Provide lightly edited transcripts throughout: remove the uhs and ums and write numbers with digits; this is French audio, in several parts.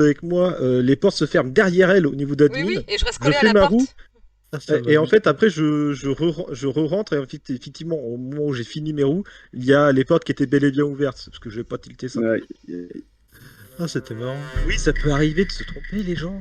avec moi, les portes se ferment derrière elle au niveau d'admin. Oui, et je reste Je collé à fais la ma porte. roue. Ça Et en m'amuse. fait, après, je re-rentre. Et effectivement, au moment où j'ai fini mes roues, il y a les portes qui étaient bel et bien ouvertes. Parce que je vais pas tilter ça. Ouais. Ah, c'était marrant. Oui, ça peut arriver de se tromper, les gens.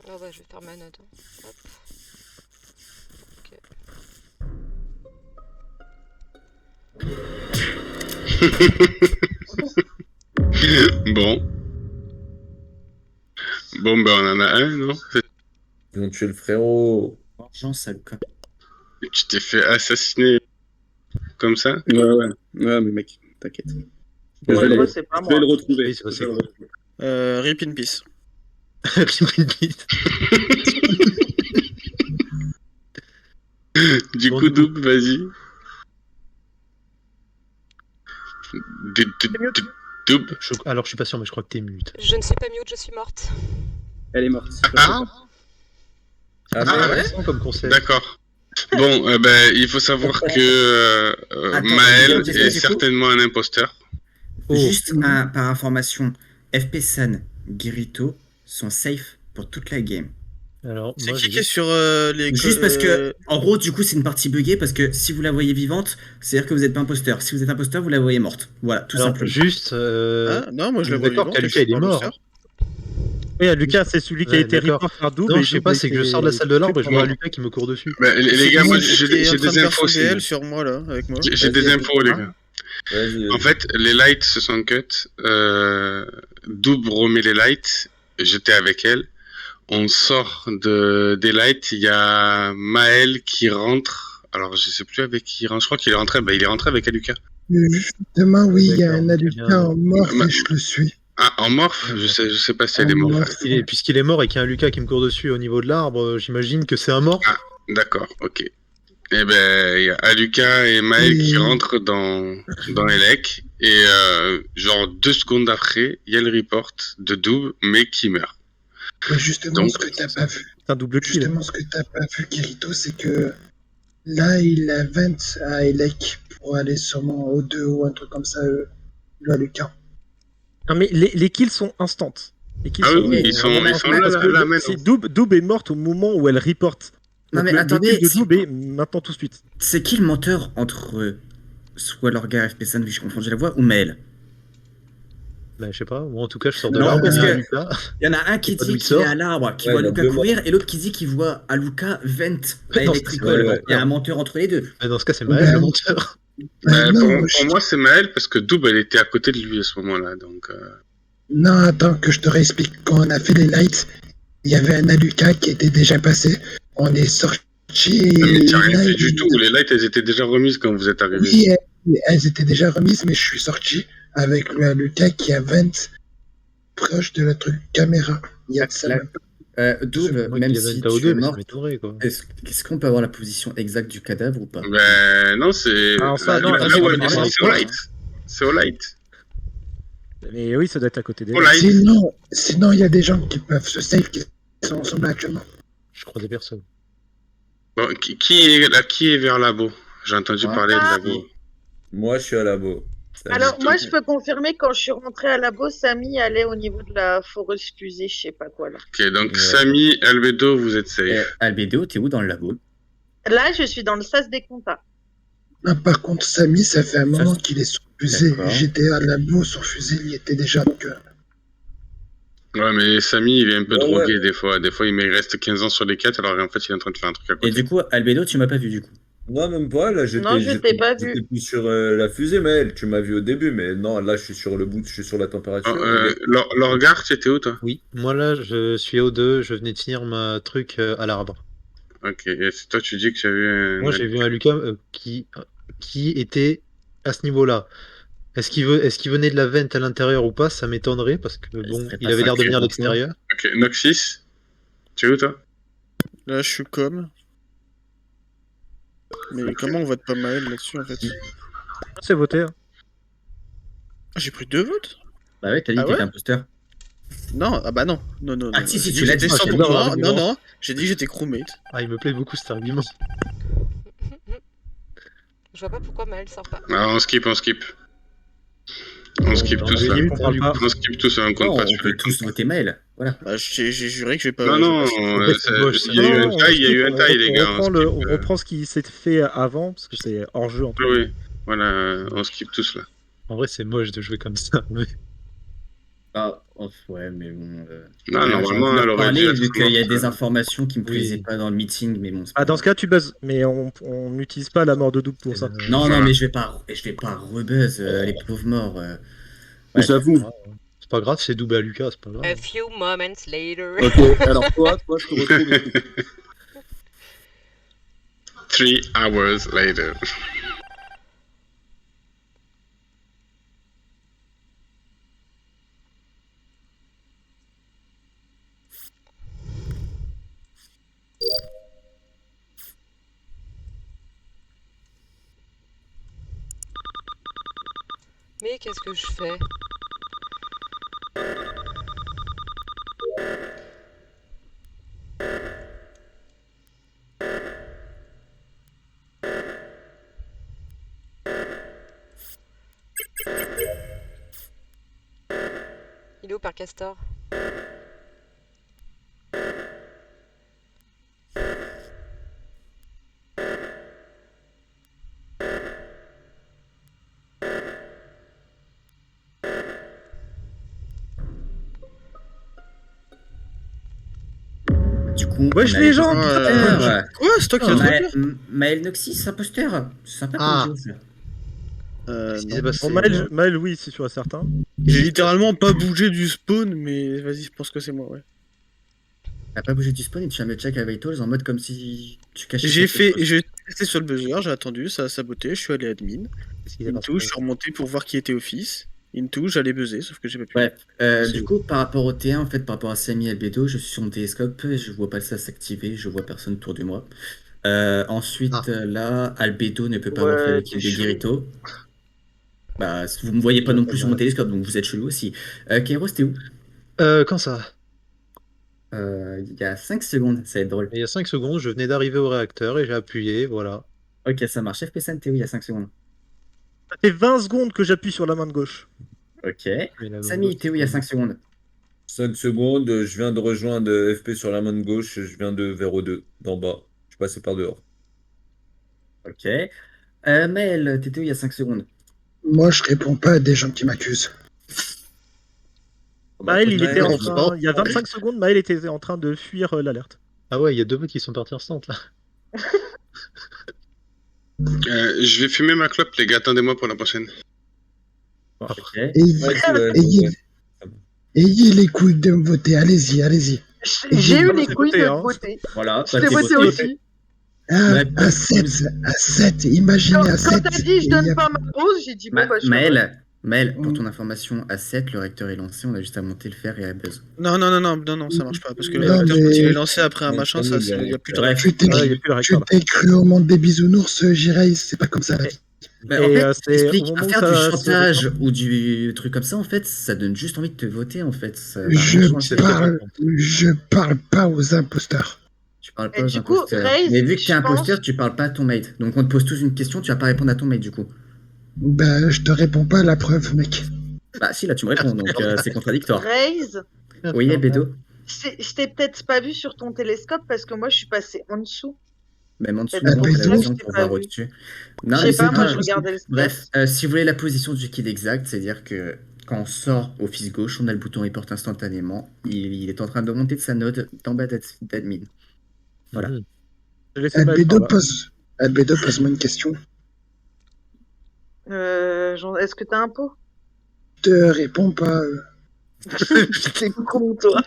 Oh bah, je vais faire ma note. Hop. Ok. Bon. Bon, ben on en a un, non? Ils ont tué le frérot. Vengeance à Luca. Tu t'es fait assassiner comme ça? Ouais, mais mec, t'inquiète. Je Moi, vais moi, le c'est pas je vais moi. le retrouver. Oui, c'est passé Je vais quoi. le retrouver. Rip in peace. Du Bon, coup, du coup. Double, vas-y. Double. Alors, je suis pas sûr, mais je crois que t'es mute. Je ne suis pas mute, je suis morte. Elle est morte. Ah, Ah, mais ouais. Intéressant comme conseil. D'accord. Bon, ben, il faut savoir que Attends, Maël du est coup- certainement un imposteur. Oh. Juste par information, FP San, Girito sont safe pour toute la game. Alors, C'est moi, qui j'ai qui est sur les... Juste parce que, en gros, du coup, c'est une partie buggée parce que si vous la voyez vivante, c'est-à-dire que vous n'êtes pas imposteur. Si vous êtes imposteur, vous la voyez morte. Voilà, tout Alors, simplement. juste. Ah, non, moi je on la est vois d'accord vivante. qu'Aluka, et je suis il est pas mort. imposteur. Oui, Lucas, c'est celui qui a Ouais, été d'accord. report par double. Non, et je sais double pas, a c'est que je été sors de la salle de l'arbre et je tué vois par- Lucas qui me court dessus. Ben, les C'est gars, moi, qui j'ai qui est en des train de faire infos son aussi. VL sur moi là, avec moi. J'ai des infos, les Hein gars. Vas-y, En fait, les lights se sont cut. Double remet les lights. J'étais avec elle. On sort des lights. Il y a Maël qui rentre. Alors, je sais plus avec qui il rentre. Je crois qu'il est rentré. Ben, il est rentré avec Aluka. Justement, oui, il y a D'accord, un très Aluka bien. en mort Ma- et je le suis. Ah, en morph? Je sais pas si elle est En morte. morph. Puisqu'il est mort et qu'il y a un Lucas qui me court dessus au niveau de l'arbre, j'imagine que c'est un mort. Ah, d'accord, ok. Eh ben, il y a Aluka et Maël qui Oui. rentrent dans Elec. Et genre 2 secondes après, il y a le report de Double, mais qui meurt. Et justement, Donc- ce que t'as pas vu, C'est un double kill. justement, ce que t'as pas vu, Kirito, c'est que là, il a 20 à Elec pour aller sûrement au 2 ou un truc comme ça, le Aluka. Non, mais les kills sont instants. Les kills Ah sont, oui, ils sont vraiment là, instants, parce que là, maintenant. c'est Double est morte au moment où elle reporte. Non, Donc mais le attendez, kill de c'est- Double est maintenant tout de suite. C'est qui le menteur entre soit Lorga, FP San, vu que je confonds déjà la voix, ou Maël? Bah, je sais pas, moi en tout cas, je sors de Non, l'arbre parce et il y a que- Lucas. Il y en a un qui Je sais pas dit d'où il qu'il est sort. à l'arbre, qui Ouais, voit il y en a Luca deux courir, et l'autre qui dit qu'il voit Aluka vent à Non, Electricol. c'est- Il y a un menteur entre les deux. Ah, dans ce cas, c'est Maël, Ben, le menteur. Non, Pour moi, c'est Maël parce que Double, elle était à côté de lui à ce moment-là. Donc, non, attends que je te réexplique. Quand on a fait les lights, il y avait un Aluka qui était déjà passé. On est sorti. mais t'as rien là, fait il- du tout. Les lights, elles étaient déjà remises quand vous êtes arrivés. Oui, elles étaient déjà remises, mais je suis sorti avec le Aluka qui a 20 proche de la truc caméra. Il y a de ça. Double, Moi même qui avais si une tu TAO2, es mais ça mort, m'étonnerait quoi. est-ce qu'on peut avoir la position exacte du cadavre ou pas? Ben, non, c'est. Alors ça, non, là là, où on elle va descend, parler c'est au de- light. C'est au light. Mais oui, ça doit être à côté des. Au light. Sinon, il y a des gens qui peuvent se save qui sont ensemble actuellement. Je crois des personnes. Bon, qui est vers labo? J'ai entendu parler de labo. Moi, je suis à labo. Ça Alors, dit- moi, je peux confirmer, quand je suis rentrée à labo, Samy allait au niveau de la foreuse fusée, je sais pas quoi là. Ok, donc Ouais. Samy, Albedo, vous êtes Eh, safe. Albédo, t'es où dans le labo? Là, je suis dans le sas des comptas. Ah, par contre, Samy, ça fait un moment c'est- qu'il est sur fusée. D'accord. J'étais à labo, sur fusée, il y était déjà. Donc, Ouais, mais Samy, il est un peu Ouais, drogué ouais. des fois. Des fois, il reste 15 ans sur les 4, alors en fait, il est en train de faire un truc à Et côté. du coup, Albédo, tu m'as pas vu du coup. Non, même pas. Là, Non, je t'ai pas vu. j'étais plus sur la fusée, mais elle, tu m'as vu au début. Mais non, là, je suis sur le bout, je suis sur la température. Lorgar, tu étais où, toi? Oui, moi là, je suis au 2, je venais de finir ma truc à l'arbre. Ok, et toi, tu dis que tu as vu un. Moi, j'ai vu un Lucas qui était à ce niveau-là. Est-ce qu'il venait de la vente à l'intérieur ou pas? Ça m'étonnerait parce que bon, serait il pas avait l'air de venir de sacré, l'extérieur. Ok, Noxis, tu es où, toi? Là, je suis comme. Mais comment on vote pas Maël là-dessus en fait? C'est voté. Hein. Ah, j'ai pris 2 votes? Bah ouais, t'as dit Ah que t'étais ouais imposteur. Non, ah bah non. Non, non, Ah non. si, J'ai si, dit tu l'as que j'étais dit. 100%. j'adore Non, l'argument. non. J'ai dit que j'étais crewmate. Ah, il me plaît beaucoup cet argument. Je vois pas pourquoi Maël sort pas. Alors, on skip. On skip tous là. On parle pas. On skip tous, on compte Non, pas on celui-là. peut tous voter Maël. Voilà. Bah, j'ai juré que je vais pas. Non, je vais non, pas- c'est moche, il y a eu un taille, il y a eu un taille, les gars. On reprend ce qui s'est fait avant, parce que c'est hors jeu en tout cas. Oui, voilà, on skip tous là. En vrai, c'est moche de jouer comme ça. Mais... Ah, ouais, mais bon. Non, normalement, elle elle aurait dû parler, être vu qu'il y a morte. des informations qui me Oui. plaisaient pas dans le meeting, mais bon. c'est Ah, pas dans ce cas, tu buzzes, mais on n'utilise pas la mort de double pour ça. Non, Voilà. non, mais je vais pas rebuzz les pauvres morts. Ouais. J'avoue. C'est pas grave, c'est double à Lucas, c'est pas grave. A few moments later. Ok, alors toi, je te retrouve. 3 hours later. Mais qu'est-ce que je fais? Il est où par Castor? Du coup, Wesh, les gens, Ouais. Quoi? C'est toi qui l'as trouvé? Maël Noxys, imposteur. C'est sympa Ah. comme jeu, ça. Qu'est-ce qui Non. s'est passé Bon, Maël, oui, c'est sûr et certain. J'ai littéralement pas bougé du spawn, mais vas-y, je pense que c'est moi, ouais. T'as pas bougé du spawn et tu viens me check avec Vitals en mode comme si tu cachais. J'ai testé sur le buzzer, j'ai attendu, ça a saboté, je suis allé admin. Qu'est-ce qui s'est passé Into, je suis remonté pour voir qui était office. Into, j'allais buzzer, sauf que j'ai pas pu. Ouais. Du coup, par rapport au T1, en fait, par rapport à Samy et Albedo, je suis sur mon télescope, je vois pas le SAS s'activer, je vois personne autour de moi. Ensuite, là, Albedo ne peut pas avoir fait le kill de Girito. Bah, vous me voyez pas non plus sur mon télescope, donc vous êtes chelou aussi. Kairos, t'es où? Quand ça? Il y a 5 secondes, ça va être drôle. Il y a 5 secondes, je venais d'arriver au réacteur et j'ai appuyé, voilà. Ok, ça marche. FPSN, t'es où il y a 5 secondes? Ça fait 20 secondes que j'appuie sur la main de gauche. Ok. Samy, t'es où il y a 5 secondes? 5 secondes, je viens de rejoindre FP sur la main de gauche, je viens de vers O2, d'en bas. Je suis passé par dehors. Ok. Maël, t'étais où il y a 5 secondes? Moi, je réponds pas à des gens qui m'accusent. Maël, il était en on train, se il y a 25 secondes, Maël était en train de fuir l'alerte. Ah ouais, il y a 2 votes qui sont partis instant là. Je vais fumer ma clope, les gars, attendez-moi pour la prochaine. Ok. Ayez les couilles de me voter, allez-y, allez-y. J'ai eu les C'est couilles voté, de hein. voter. Voilà. Je t'ai voté aussi. Ah, Ouais, à 7, imaginez à 7. Quand t'as dit je donne pas ma pause, j'ai dit bon bah je Maël, pour ton information, à 7, le réacteur est lancé, on a juste à monter le fer et à buzz. Non, ça marche pas. Parce que le Non, réacteur, mais- quand il est lancé après un machin, ça, il y a plus de Bref. Ouais, Tu il y a t'es plus le réacteur, là. cru au monde des bisounours, Jireis, c'est pas comme ça la vie. Bah, en Et, fait, c'est explique, au moment où faire ça du se chantage ou du truc comme ça, en fait, ça donne juste envie de te voter, en fait. Ça va Je rien changer. parle pas aux imposteurs. Tu parles Et pas aux du coup, imposteurs. Raze, Mais vu que t'es je imposteur, pense- tu parles pas à ton mate. Donc on te pose tous une question, tu vas pas répondre à ton mate, du coup. Bah, je te réponds pas à la preuve, mec. Bah si, là tu me réponds, donc c'est contradictoire. Raze, Oui, Bédo. je t'ai peut-être pas vu sur ton télescope parce que moi je suis passé en dessous. Même en dessous, Bah, donc pour la ça, vision je t'ai pour pas voir vu. au-dessus. Je Non, sais mais pas, c'est moi pas... je regardais le Bref, si vous voulez la position du kill exact, c'est-à-dire que quand on sort office gauche, on a le bouton report instantanément. Il est en train de monter de sa node d'en bas d'admin. Voilà. J'ai laissé Maël par là. Albedo, pose-moi une question. Est-ce que t'as un pot? Te réponds pas. T'es con toi.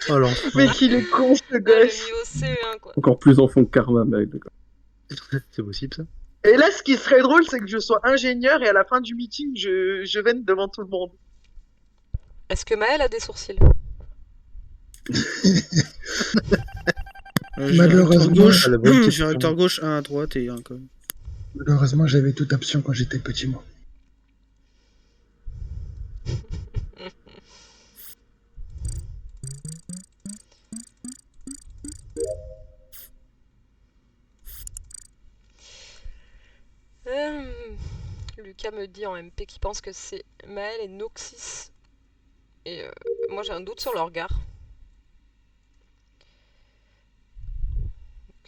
Oh l'enfant. Mec il est con ce Le gosse. niveau C1 quoi. Encore plus enfant que Karma, mec. C'est possible ça? Et là ce qui serait drôle c'est que je sois ingénieur et à la fin du meeting je vienne devant tout le monde. Est-ce que Maël a des sourcils? J'ai un Malheureusement, recteur gauche, à la bonne j'ai un question. recteur gauche, un à droite et un comme. malheureusement, j'avais toute option quand j'étais petit, moi. Lucas me dit en MP qu'il pense que c'est Maël et Noxys. Et moi j'ai un doute sur leur regard.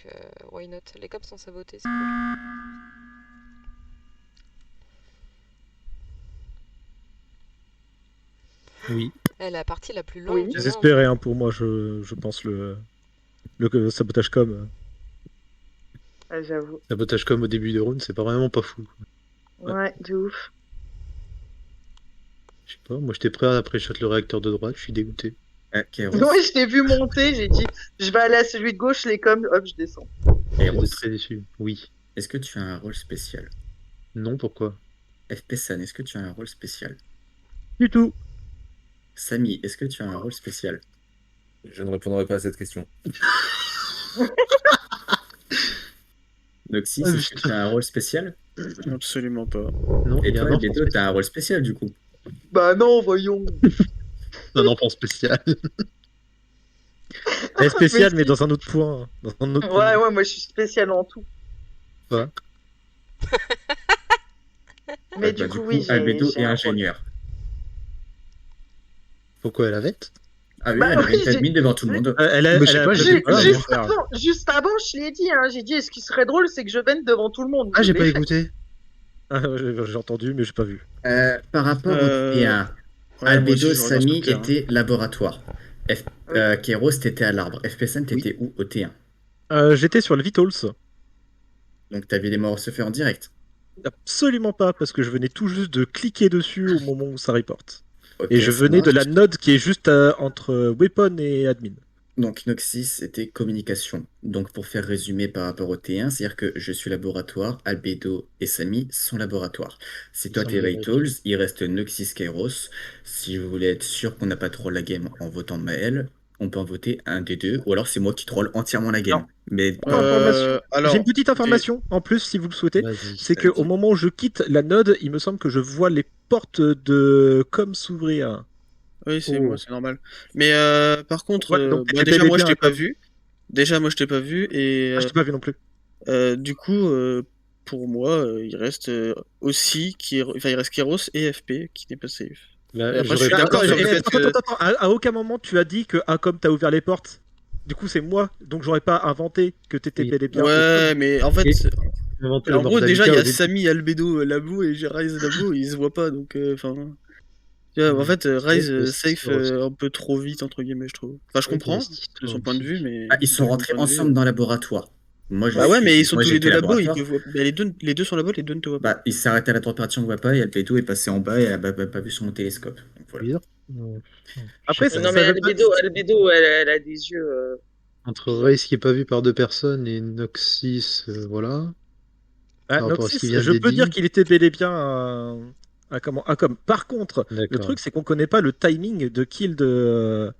Donc why not? Les cops sont sabotés, c'est cool. Oui. La partie la plus longue Oui. du monde. Désespéré hein, pour moi, je pense le sabotage com. Ah, j'avoue. Sabotage comme au début de round, c'est pas vraiment pas fou. Ouais, de ouf. Je sais pas, moi j'étais prêt à après shot le réacteur de droite, je suis dégoûté. Kairos. Ouais, je t'ai vu monter, j'ai dit, je vais aller à celui de gauche, les coms, hop, je descends. Kairos, J'étais très déçu. Oui. est-ce que tu as un rôle spécial? Non, pourquoi? FP San, est-ce que tu as un rôle spécial? Du tout. Samy, est-ce que tu as un rôle spécial? Je ne répondrai pas à cette question. Noxys, Ah, est-ce que tu as un rôle spécial? Absolument pas. Non, Et il y a toi, un Albedo, t'as un rôle spécial du coup. Bah non, voyons. un enfant spécial. Elle est spéciale, mais si. dans un autre point. Dans un autre Ouais, ouais, moi je suis spécial en tout. Ouais. Mais du coup, oui, j'ai Albedo j'ai est un rôle. ingénieur. Pourquoi elle avait? Ah oui, Bah elle oui, avait été admise devant tout le monde. Elle a, Mais je sais elle a pas, peut-être j'ai- pas Juste, avant de faire. juste avant, je l'ai dit, hein, j'ai dit, et ce qui serait drôle, c'est que je vienne devant tout le monde. Ah, j'ai Je pas l'ai fait. écouté. Ah, ouais, j'ai entendu, mais j'ai pas vu. Par rapport au Euh, T1, Ouais, moi Albedo, aussi, je regarde Samy sur le terrain. était laboratoire. Oui. Kairos, t'étais à l'arbre. FP5, t'étais où au T1? J'étais sur le Vitals. Donc t'avais les morts se faire en direct. Absolument pas, parce que je venais tout juste de cliquer dessus au moment où ça reporte. Ok, Et je ça venais de marche. la node qui est juste entre Weapon et Admin. Donc Noxys, c'était communication. Donc pour faire résumer par rapport au T1, c'est-à-dire que je suis laboratoire, Albedo et Samy sont laboratoires. Si toi Ils sont t'es laboratoires. Vitals, il reste Noxys Kairos. Si vous voulez être sûr qu'on n'a pas trop la game en votant Maël, on peut en voter un des deux, ou alors c'est moi qui troll entièrement la game. Non. Mais Information. Alors, J'ai une petite information en plus, si vous le souhaitez. Vas-y. C'est qu'au moment où je quitte la node, il me semble que je vois les portes de com s'ouvrir. oui, c'est Oh. moi, c'est normal. Mais par contre, Ouais, donc bah, t'étais déjà bel et moi je bien t'ai pas comme- vu. Déjà moi je t'ai pas vu et Ah, je t'ai pas vu non plus. du coup pour moi il reste aussi enfin il reste Kairos et FP qui n'est pas safe. Là, Et après, je j'aurais suis pas- d'accord sur le fait Attends, que- attends, attends, à aucun moment tu as dit que Acom t'a ouvert les portes. Du coup, c'est moi, donc j'aurais pas inventé que t'étais Oui. bel et bien. Ouais, mais en fait, Et- J'ai inventé en le gros bordel déjà il y a au début. Samy, Albedo, Labo et j'ai Rise Labo, ils se voient pas donc enfin. Tu vois, en fait, Rise Ouais, safe c'est un peu trop vite entre guillemets je trouve. Enfin je Ouais, comprends c'est de son point de vue mais. Ah, ils sont de mon rentrés point de vue, ensemble dans le laboratoire. Moi, Bah ouais, mais ils sont moi, tous les deux j'étais là-bas, ils laboratoire. te voient. Bah, les deux sont là-bas, les deux ne te voient pas. Bah, il s'est arrêté à la température, on voit pas, et Albedo est passé en bas et elle a pas vu sur mon télescope. Donc, voilà. Bizarre. Après, Non, mais Albedo, elle a des yeux. Entre Race qui est pas vu par deux personnes et Noxys, voilà. Ah, Par rapport à ce Noxys, qu'il vient je de peux dire. dire qu'il était bel et bien à Acom. Par contre, le D'accord. truc, c'est qu'on connaît pas le timing de kill de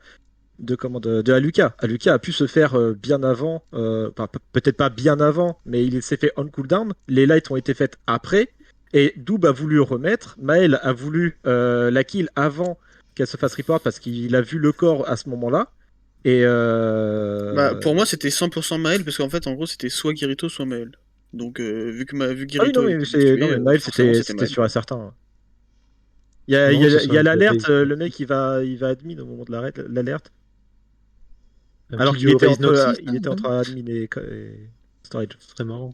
Aluka. Aluka a pu se faire bien avant, enfin, peut-être pas bien avant, mais il s'est fait on cooldown. Les lights ont été faites après. Et Doob a voulu remettre. Maël a voulu la kill avant qu'elle se fasse report parce qu'il a vu le corps à ce moment-là. Et Bah, pour moi, c'était 100% Maël, parce qu'en fait, en gros, c'était soit Kirito, soit Maël. Donc, vu que ah oui, Kirito non, mais, était c'est... tué, non, mais Maël, forcément, c'était Maël. sûr et certain. Il y a, Non, il y a- ça il y a serait l'alerte, peut-être- le mec il va admin au moment de l'alerte. Un Alors petit qu'il était, duo Raze Noxys, il était hein, entre admin et storage. ce serait marrant.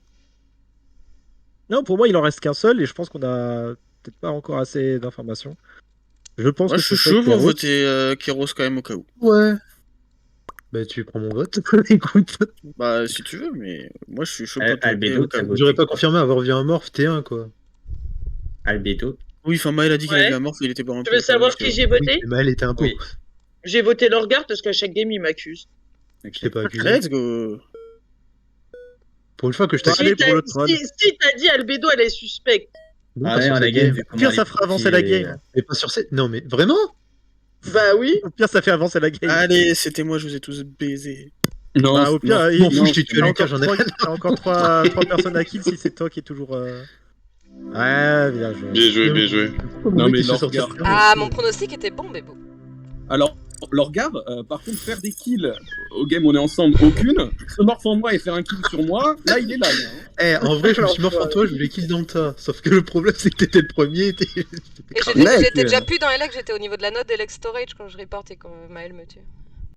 Non, pour moi il en reste qu'un seul et je pense qu'on a peut-être pas encore assez d'informations. Je pense Moi, que je suis ce serait chaud pour Kairos. voter Kairos quand même au cas où. Ouais. Bah, tu prends mon vote. Écoute. Bah, si tu veux, mais moi, je suis chaud pour te voter Albedo, au cas t'as où. voté J'aurais pas quoi? confirmé avoir vu un morph T1, quoi. Albedo. Oui, enfin, Maël a dit qu'il Ouais. avait un morph, il était pas un Tu peu, veux savoir donc, qui j'ai voté? Mais elle était un peu. Oui. J'ai voté le regard parce qu'à chaque game, il m'accuse. Je t'ai pas accusé. Let's go. Pour une fois que je Bah, t'ai allez, pour le troll. Si t'as dit Albedo, elle est suspecte. Non, Ah pas ouais, sur on a cette game. game. vu Au comment pire, elle ça est fera avancer la partie, game. Mais pas sur cette. Non, mais vraiment? Bah oui. Au pire, ça fait avancer la game. Allez, c'était moi, je vous ai tous baisés. Non, Bah, au pire, m'en fous, je t'ai tué t'as Lucas, j'en ai rien. t'as encore trois personnes à kill si c'est toi qui est toujours. Ouais, bien joué. Bien joué, bien joué. Non, mais Il s'est sorti Lorgar. Ah, mon pronostic était bon, mais bon. Alors, Lorgar, par contre, faire des kills au game, on est ensemble, aucune. Se morph en moi et faire un kill sur moi, là, il est là. Hein. En vrai, je me suis mort en toi, je voulais kill dans le tas. Sauf que le problème, c'est que t'étais le premier. Et j'étais déjà plus dans Elec, j'étais au niveau de la note d'Elec Storage quand je report et quand Maël me tue.